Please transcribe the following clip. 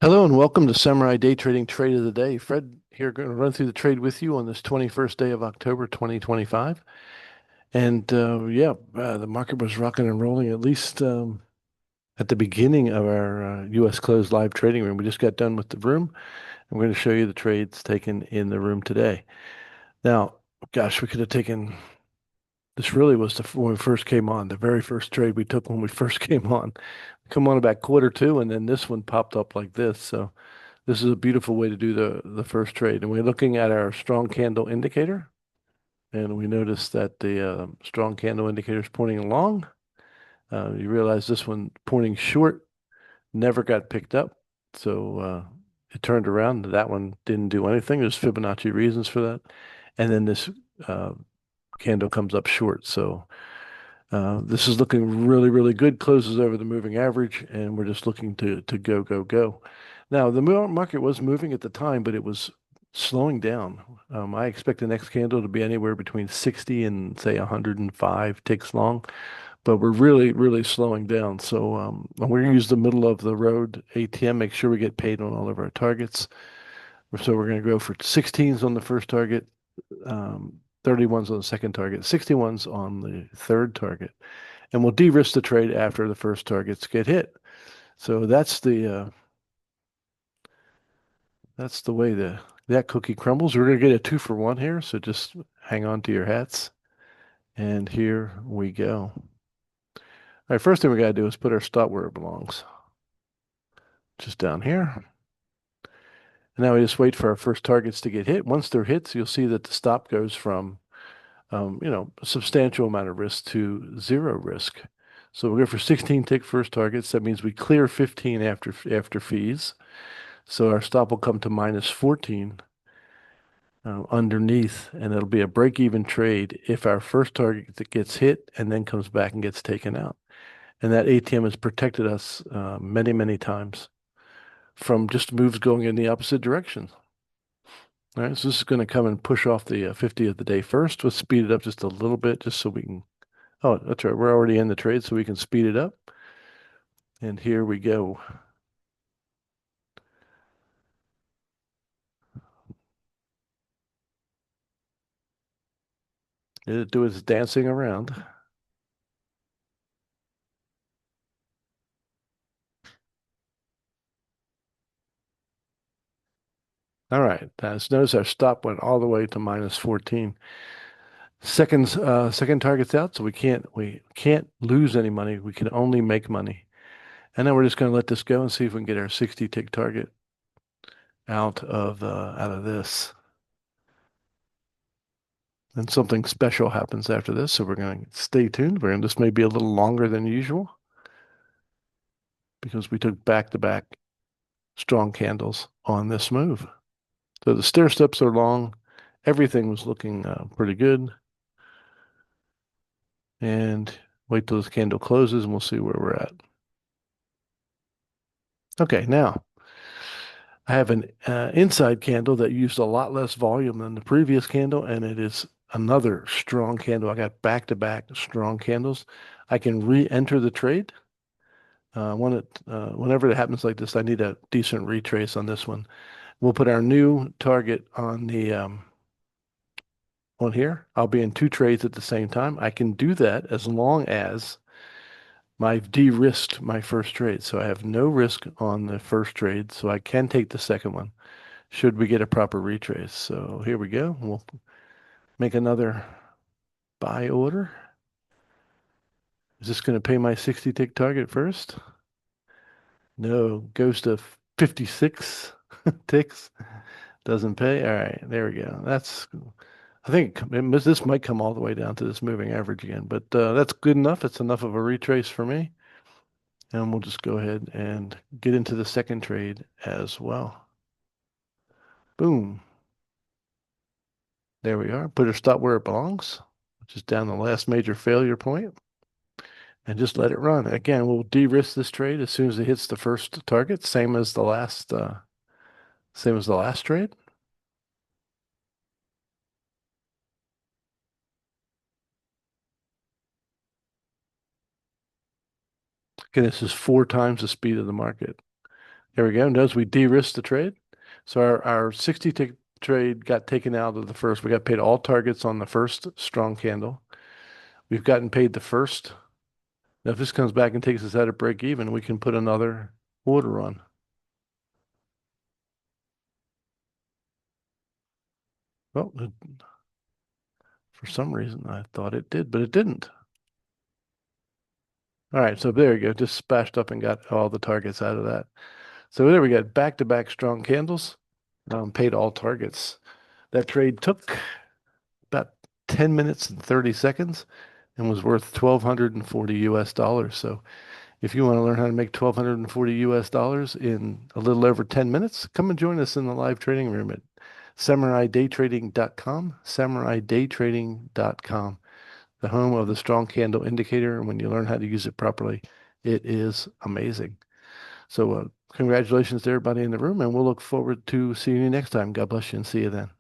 Hello and welcome to Samurai Day Trading Trade of the Day. Fred here, going to run through the trade with you on this 21st day of October 2025. And the market was rocking and rolling at least at the beginning of our U.S. closed live trading room. We just got done with the room, and we're going to show you the trades taken in the room today. Now, gosh, we could have taken this really was when we first came on, the very first trade we took when we first came on. Come on about quarter two, and then this one popped up like this. So this is a beautiful way to do the first trade. And we're looking at our strong candle indicator, and we notice that the strong candle indicator is pointing along. You realize this one pointing short never got picked up, so it turned around. That one didn't do anything. There's Fibonacci reasons for that. And then this uh, candle comes up short. So this is looking really, really good. Closes over the moving average, and we're just looking to go, go, go. Now, the market was moving at the time, but it was slowing down. I expect the next candle to be anywhere between 60 and say 105 ticks long, but we're really, really slowing down. So we're going to use the middle of the road ATM, make sure we get paid on all of our targets. So we're going to go for 16s on the first target, 31s on the second target, 61s on the third target. And we'll de-risk the trade after the first targets get hit. So that's the way that cookie crumbles. We're gonna get a 2-for-1 here, so just hang on to your hats. And here we go. All right, first thing we gotta do is put our stop where it belongs, just down here. And now we just wait for our first targets to get hit. Once they're hit, you'll see that the stop goes from a substantial amount of risk to zero risk. So we'll go for 16 tick first targets. That means we clear 15 after fees. So our stop will come to minus 14 underneath, and it'll be a break-even trade if our first target that gets hit and then comes back and gets taken out. And that ATM has protected us many, many times from just moves going in the opposite direction. All right, so this is going to come and push off the 50 of the day first. Let's speed it up just a little bit just so we can. Oh, that's right. We're already in the trade, so we can speed it up. And here we go. It'll do its dancing around. All right. Notice our stop went all the way to minus 14. Second target's out, so we can't lose any money. We can only make money. And then we're just going to let this go and see if we can get our 60 tick target out of this. And something special happens after this, so we're going to stay tuned. This may be a little longer than usual because we took back-to-back strong candles on this move. So the stair steps are long. Everything was looking pretty good. And wait till this candle closes and we'll see where we're at. Okay, now I have an inside candle that used a lot less volume than the previous candle, and it is another strong candle. I got back-to-back strong candles. I can re-enter the trade. Whenever it happens like this, I need a decent retrace on this one. We'll put our new target on the on here. I'll be in two trades at the same time. I can do that as long as I've de-risked my first trade. So I have no risk on the first trade, so I can take the second one should we get a proper retrace. So here we go. We'll make another buy order. Is this going to pay my 60 tick target first? No, goes to 56 ticks. Doesn't pay. All right, there we go. I think this might come all the way down to this moving average again, but that's good enough. It's enough of a retrace for me. And we'll just go ahead and get into the second trade as well. Boom. There we are. Put our stop where it belongs, which is down the last major failure point, and just let it run. Again, we'll de-risk this trade as soon as it hits the first target, same as the last trade. Again, this is 4 times the speed of the market. Here we go. Notice we de-risked the trade. So our 60 tick trade got taken out of the first. We got paid all targets on the first strong candle. We've gotten paid the first. Now, if this comes back and takes us at a break even, we can put another order on. Well, for some reason, I thought it did, but it didn't. All right, so there you go. Just splashed up and got all the targets out of that. So there we got back-to-back strong candles, paid all targets. That trade took about 10 minutes and 30 seconds and was worth 1,240 US dollars. So if you want to learn how to make 1,240 US dollars in a little over 10 minutes, come and join us in the live trading room at samuraidaytrading.com, samuraidaytrading.com, the home of the strong candle indicator. And when you learn how to use it properly, it is amazing. So congratulations to everybody in the room, and we'll look forward to seeing you next time. God bless you and see you then.